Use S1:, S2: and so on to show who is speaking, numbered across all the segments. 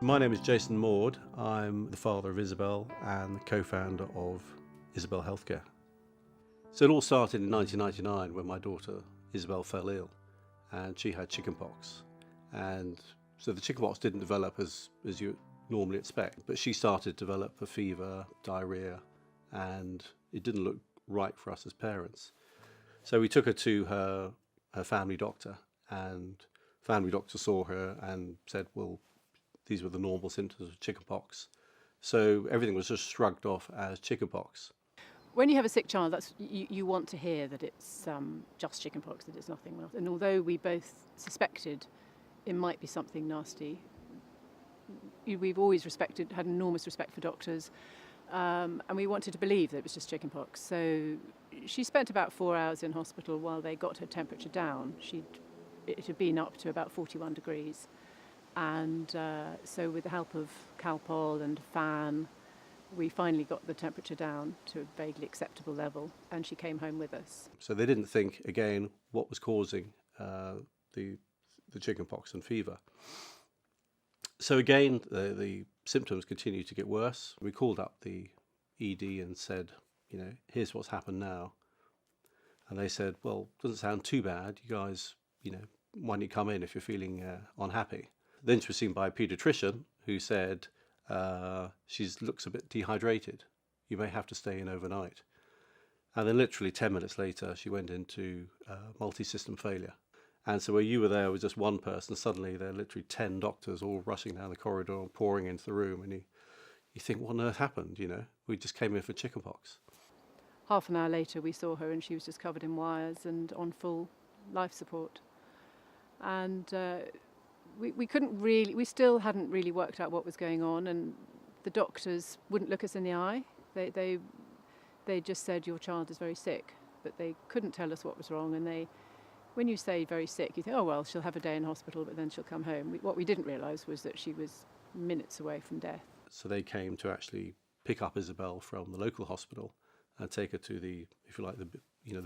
S1: My name is Jason Maud. I'm the father of Isabel and the co-founder of Isabel Healthcare. So it all started in 1999 when my daughter Isabel fell ill and she had chickenpox. And so the chickenpox didn't develop as you normally expect, but she started to develop a fever, diarrhea, and it didn't look right for us as parents. So we took her to her family doctor, and family doctor saw her and said, well, these were the normal symptoms of chickenpox. So everything was just shrugged off as chickenpox.
S2: When you have a sick child, you want to hear that it's just chickenpox, that it's nothing else. And although we both suspected it might be something nasty, we've always had enormous respect for doctors, and we wanted to believe that it was just chickenpox. So she spent about 4 hours in hospital while they got her temperature down. It had been up to about 41 degrees. And so with the help of Calpol and fan, we finally got the temperature down to a vaguely acceptable level, and she came home with us.
S1: So they didn't think, again, what was causing the chickenpox and fever. So again, the symptoms continued to get worse. We called up the ED and said, here's what's happened now. And they said, well, doesn't sound too bad. You guys, why don't you come in if you're feeling unhappy? Then she was seen by a paediatrician who said, she looks a bit dehydrated. You may have to stay in overnight. And then literally 10 minutes later, she went into multi-system failure. And so where you were there was just one person, suddenly there are literally 10 doctors all rushing down the corridor and pouring into the room. And you think, what on earth happened? We just came in for chickenpox.
S2: Half an hour later, we saw her and she was just covered in wires and on full life support. And we still hadn't really worked out what was going on, and the doctors wouldn't look us in the eye. They just said, your child is very sick, but they couldn't tell us what was wrong. And when you say very sick, you think, oh well, she'll have a day in hospital, but then she'll come home. What we didn't realise was that she was minutes away from death.
S1: So they came to actually pick up Isabel from the local hospital and take her to the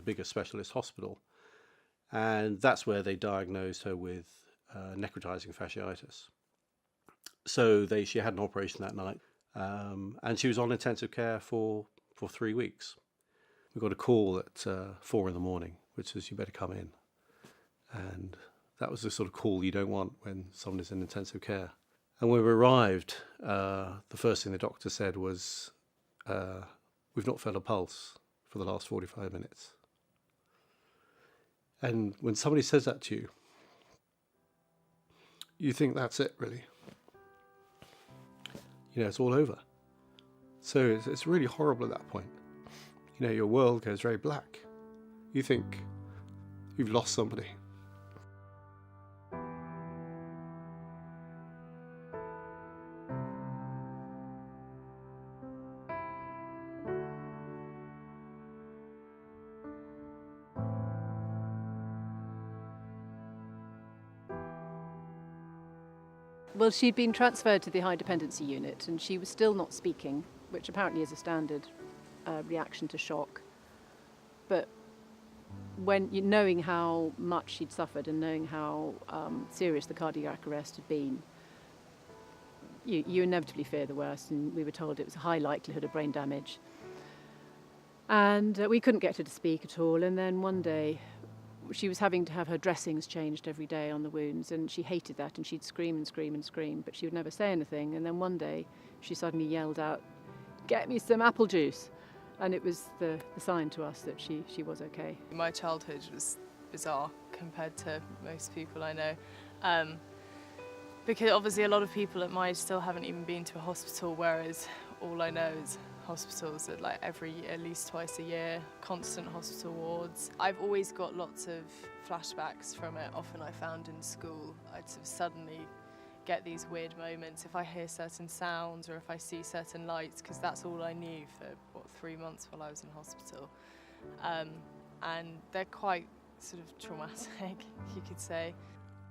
S1: bigger specialist hospital, and that's where they diagnosed her with necrotizing fasciitis. So she had an operation that night, and she was on intensive care for 3 weeks. We got a call at 4 a.m, which was, you better come in. And that was the sort of call you don't want when someone is in intensive care. And when we arrived, the first thing the doctor said was, we've not felt a pulse for the last 45 minutes. And when somebody says that to you, you think that's it, really. It's all over. So it's really horrible at that point. Your world goes very black. You think you've lost somebody.
S2: Well, she'd been transferred to the high dependency unit, and she was still not speaking, which apparently is a standard reaction to shock. But knowing how much she'd suffered and knowing how serious the cardiac arrest had been, you inevitably fear the worst, and we were told it was a high likelihood of brain damage. And we couldn't get her to speak at all, and then one day she was having to have her dressings changed every day on the wounds, and she hated that, and she'd scream and scream and scream, but she would never say anything. And then one day she suddenly yelled out, "Get me some apple juice." And it was the sign to us that she was okay.
S3: My childhood was bizarre compared to most people I know, because obviously a lot of people at my age still haven't even been to a hospital, whereas all I know is hospitals at at least twice a year, constant hospital wards. I've always got lots of flashbacks from it. Often I found in school, I'd sort of suddenly get these weird moments if I hear certain sounds or if I see certain lights, because that's all I knew for 3 months while I was in hospital. And they're quite sort of traumatic, you could say.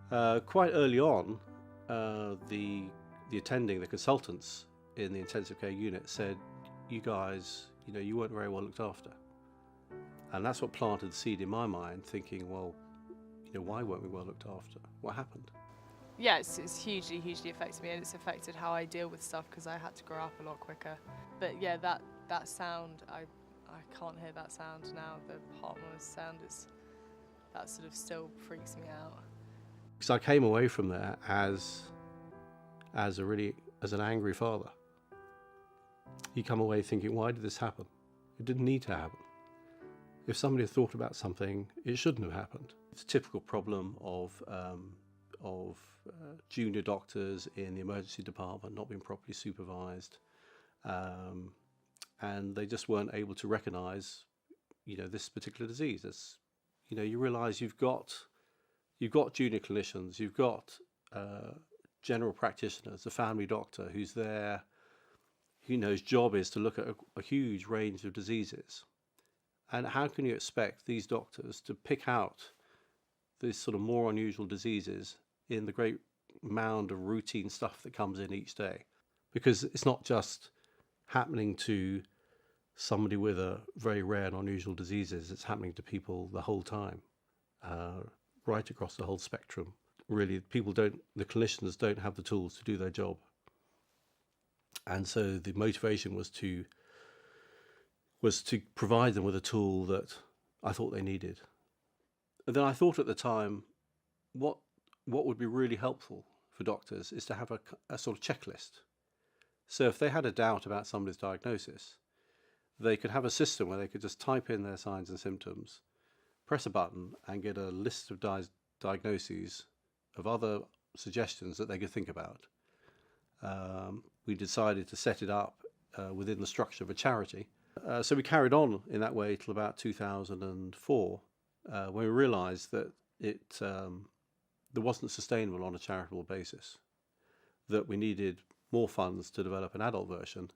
S1: Quite early on, the the consultants in the intensive care unit said, you guys, you weren't very well looked after. And that's what planted the seed in my mind, thinking, well, why weren't we well looked after? What happened?
S3: yeah, it's hugely affected me, and it's affected how I deal with stuff because I had to grow up a lot quicker. But yeah, that sound, I can't hear that sound now. The heart monitor sound that sort of still freaks me out.
S1: Because I came away from there as an angry father. You come away thinking, why did this happen? It didn't need to happen. If somebody had thought about something, it shouldn't have happened. It's a typical problem of junior doctors in the emergency department not being properly supervised, and they just weren't able to recognise, this particular disease. It's, you realise you've got junior clinicians, you've got general practitioners, a family doctor who's there, whose job is to look at a huge range of diseases. And how can you expect these doctors to pick out these sort of more unusual diseases in the great mound of routine stuff that comes in each day? Because it's not just happening to somebody with a very rare and unusual diseases, it's happening to people the whole time, right across the whole spectrum. Really, the clinicians don't have the tools to do their job. And so the motivation was to provide them with a tool that I thought they needed. And then I thought at the time, what would be really helpful for doctors is to have a sort of checklist. So if they had a doubt about somebody's diagnosis, they could have a system where they could just type in their signs and symptoms, press a button, and get a list of diagnoses of other suggestions that they could think about. We decided to set it up within the structure of a charity. So we carried on in that way till about 2004, when we realised that there wasn't sustainable on a charitable basis, that we needed more funds to develop an adult version,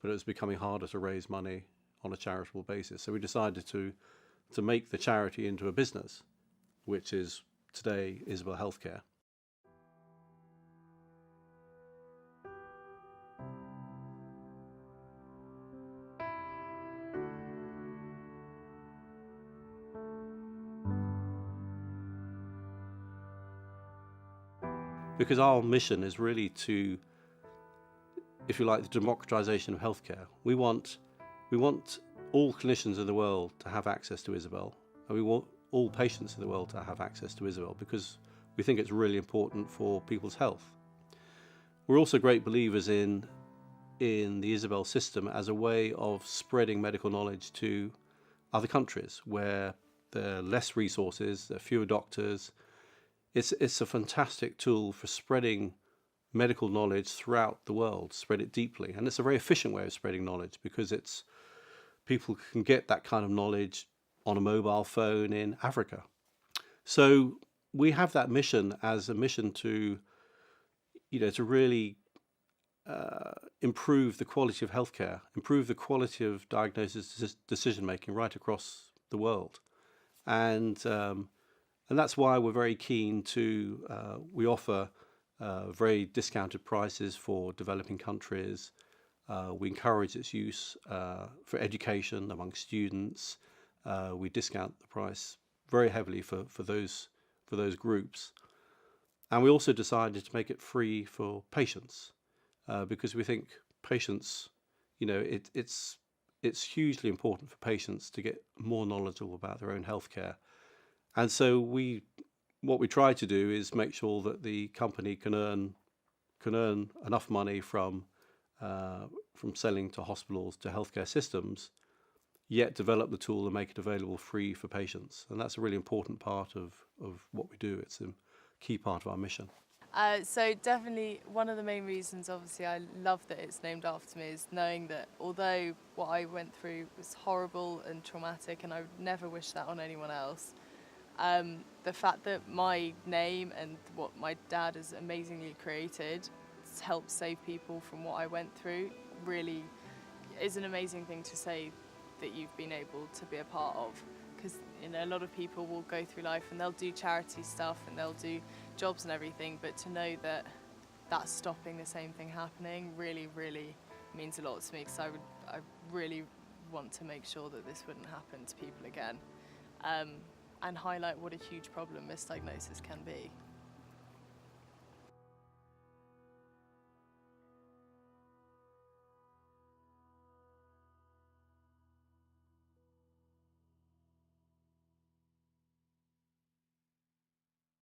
S1: but it was becoming harder to raise money on a charitable basis. So we decided to make the charity into a business, which is today Isabel Healthcare. Because our mission is really to, if you like, the democratization of healthcare. We want all clinicians in the world to have access to Isabel, and we want all patients in the world to have access to Isabel because we think it's really important for people's health. We're also great believers in the Isabel system as a way of spreading medical knowledge to other countries where there are less resources, there are fewer doctors. It's a fantastic tool for spreading medical knowledge throughout the world, spread it deeply. And it's a very efficient way of spreading knowledge because people can get that kind of knowledge on a mobile phone in Africa. So we have that mission as a mission to really improve the quality of healthcare, improve the quality of diagnosis decision making right across the world. And that's why we're very keen to, we offer very discounted prices for developing countries. We encourage its use for education among students. We discount the price very heavily for those groups. And we also decided to make it free for patients because we think patients, it's hugely important for patients to get more knowledgeable about their own healthcare. And so what we try to do is make sure that the company can earn enough money from selling to hospitals, to healthcare systems, yet develop the tool and make it available free for patients. And that's a really important part of what we do. It's a key part of our mission.
S3: So definitely one of the main reasons, obviously, I love that it's named after me is knowing that although what I went through was horrible and traumatic, and I would never wish that on anyone else, the fact that my name and what my dad has amazingly created helped save people from what I went through really is an amazing thing to say that you've been able to be a part of. Because a lot of people will go through life and they'll do charity stuff and they'll do jobs and everything, but to know that that's stopping the same thing happening really, really means a lot to me, because I really want to make sure that this wouldn't happen to people again, and highlight what a huge problem misdiagnosis can be.